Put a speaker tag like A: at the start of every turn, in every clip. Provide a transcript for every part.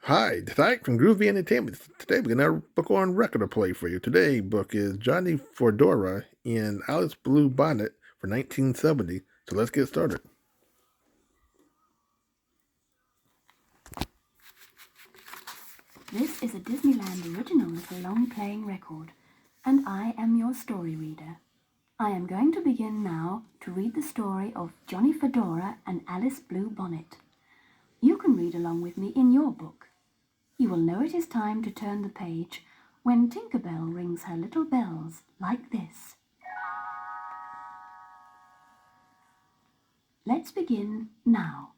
A: Hi, Dyke from Groovy Entertainment. Today we're gonna book on record to play for you. Today book is Johnny Fedora in Alice Blue Bonnet for 1970. So let's get started.
B: This is a Disneyland original little long-playing record, and I am your story reader. I am going to begin now to read the story of Johnny Fedora and Alice Blue Bonnet. You can read along with me in your book. You will know it is time to turn the page when Tinker Bell rings her little bells like this. Let's begin now.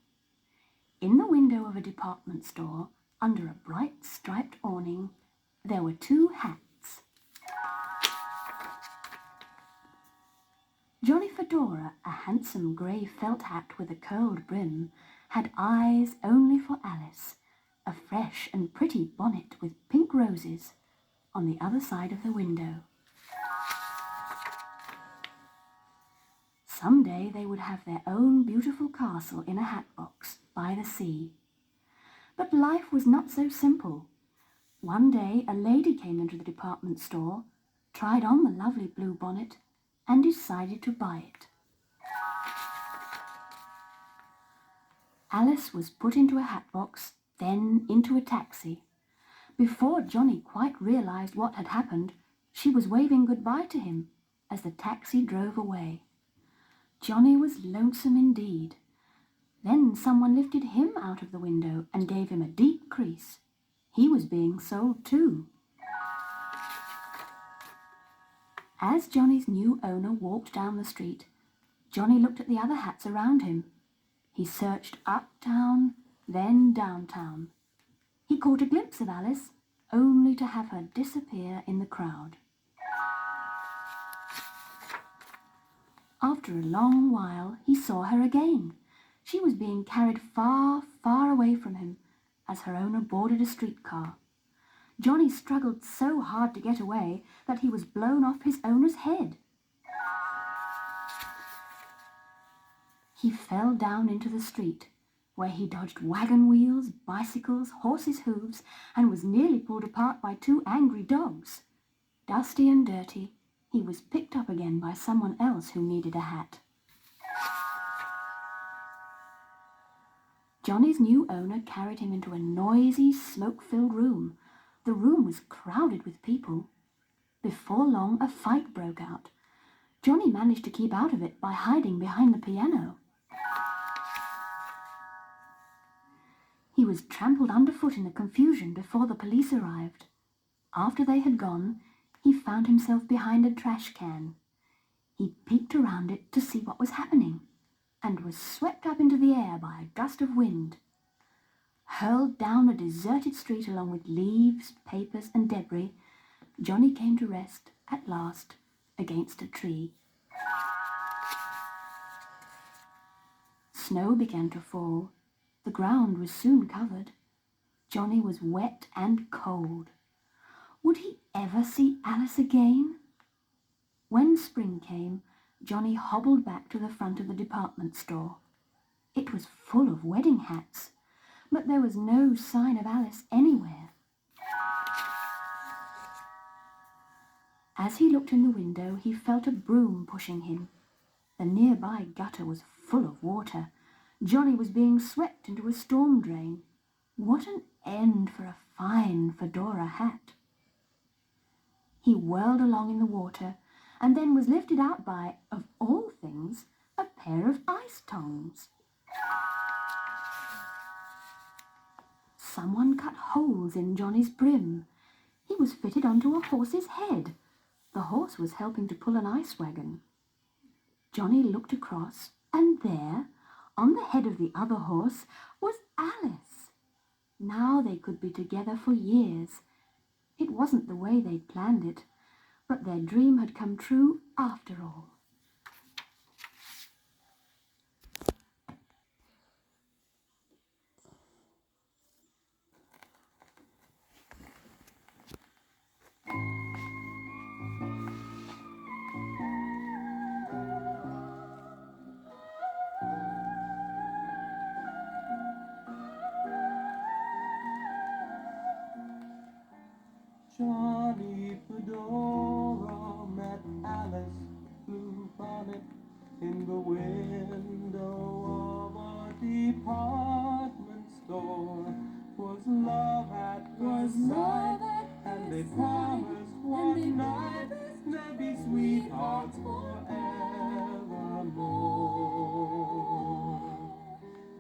B: In the window of a department store, under a bright striped awning, there were two hats. Johnny Fedora, a handsome grey felt hat with a curled brim, had eyes only for Alice, a fresh and pretty bonnet with pink roses, on the other side of the window. Some day they would have their own beautiful castle in a hat box by the sea. But life was not so simple. One day a lady came into the department store, tried on the lovely blue bonnet, and decided to buy it. Alice was put into a hat box, then into a taxi. Before Johnny quite realized what had happened, she was waving goodbye to him as the taxi drove away. Johnny was lonesome indeed. Then someone lifted him out of the window and gave him a deep crease. He was being sold too. As Johnny's new owner walked down the street, Johnny looked at the other hats around him. He searched uptown, then downtown. He caught a glimpse of Alice, only to have her disappear in the crowd. After a long while, he saw her again. She was being carried far, far away from him as her owner boarded a streetcar. Johnny struggled so hard to get away that he was blown off his owner's head. He fell down into the street, where he dodged wagon wheels, bicycles, horses' hooves, and was nearly pulled apart by two angry dogs. Dusty and dirty, he was picked up again by someone else who needed a hat. Johnny's new owner carried him into a noisy, smoke-filled room. The room was crowded with people. Before long, a fight broke out. Johnny managed to keep out of it by hiding behind the piano. He was trampled underfoot in the confusion before the police arrived. After they had gone, he found himself behind a trash can. He peeked around it to see what was happening, and was swept up into the air by a gust of wind. Hurled down a deserted street along with leaves, papers, and debris, Johnny came to rest, at last, against a tree. Snow began to fall. The ground was soon covered. Johnny was wet and cold. Would he ever see Alice again? When spring came, Johnny hobbled back to the front of the department store. It was full of wedding hats, but there was no sign of Alice anywhere. As he looked in the window, he felt a broom pushing him. The nearby gutter was full of water. Johnny was being swept into a storm drain. What an end for a fine fedora hat! He whirled along in the water, and then was lifted out by, of all things, a pair of ice tongs. Someone cut holes in Johnny's brim. He was fitted onto a horse's head. The horse was helping to pull an ice wagon. Johnny looked across, and there, on the head of the other horse, was Alice. Now they could be together for years. It wasn't the way they'd planned it, but their dream had come true after all.
C: Johnny Fedora met Alice Blue Bonnet in the window of a department store. 'Twas love at first sight, and they promised one night they'd be sweethearts forevermore.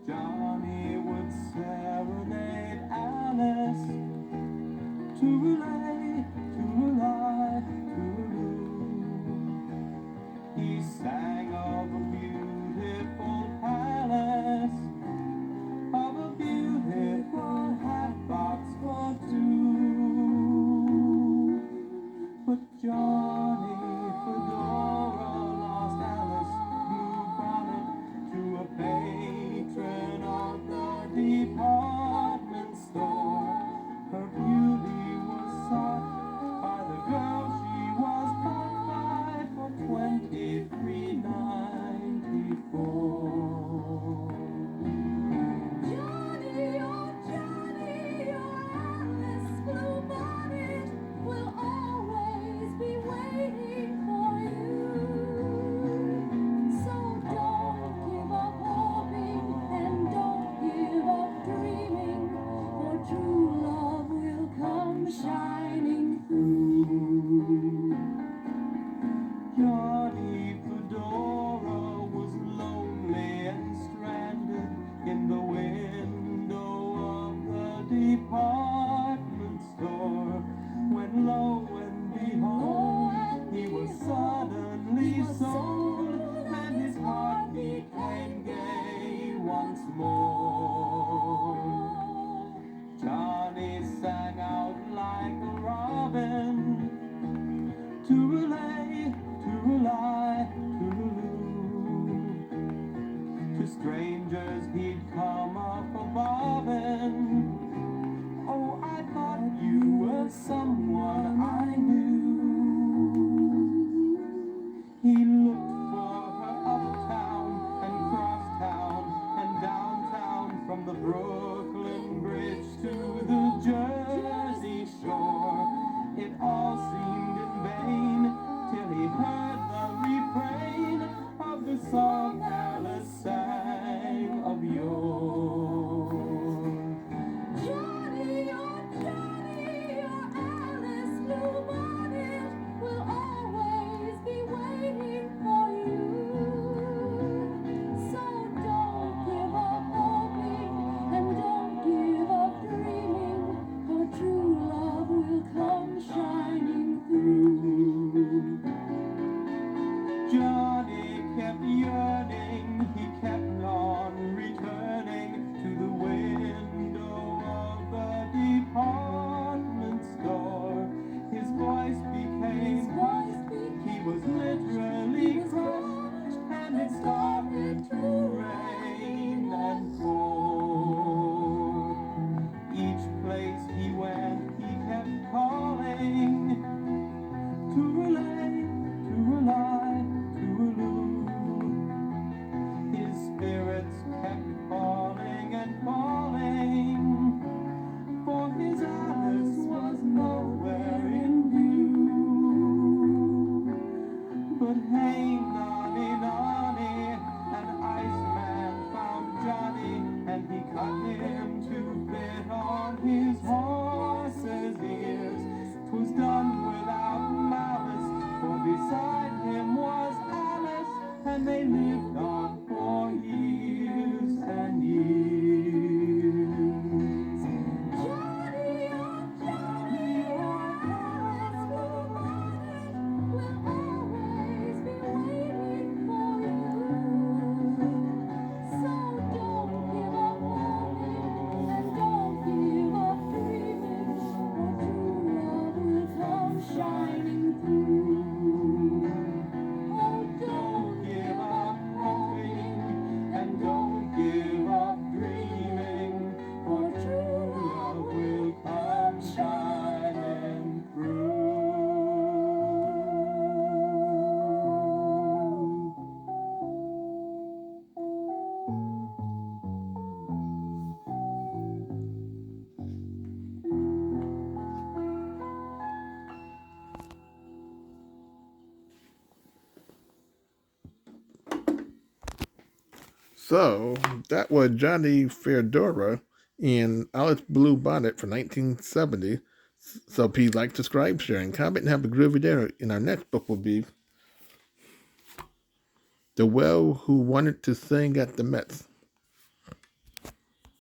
C: Johnny would serenade Alice, tooralay, tooralay, tooraloo. He sang of a beautiful palace, of a beautiful hat box for two. But Johnny Fedora lost Alice Blue
A: So that was Johnny Fedora in Alice Blue Bonnet for 1970. So please like, subscribe, share, and comment, and have a groovy day. And our next book will be The Whale Who Wanted to Sing at the Mets.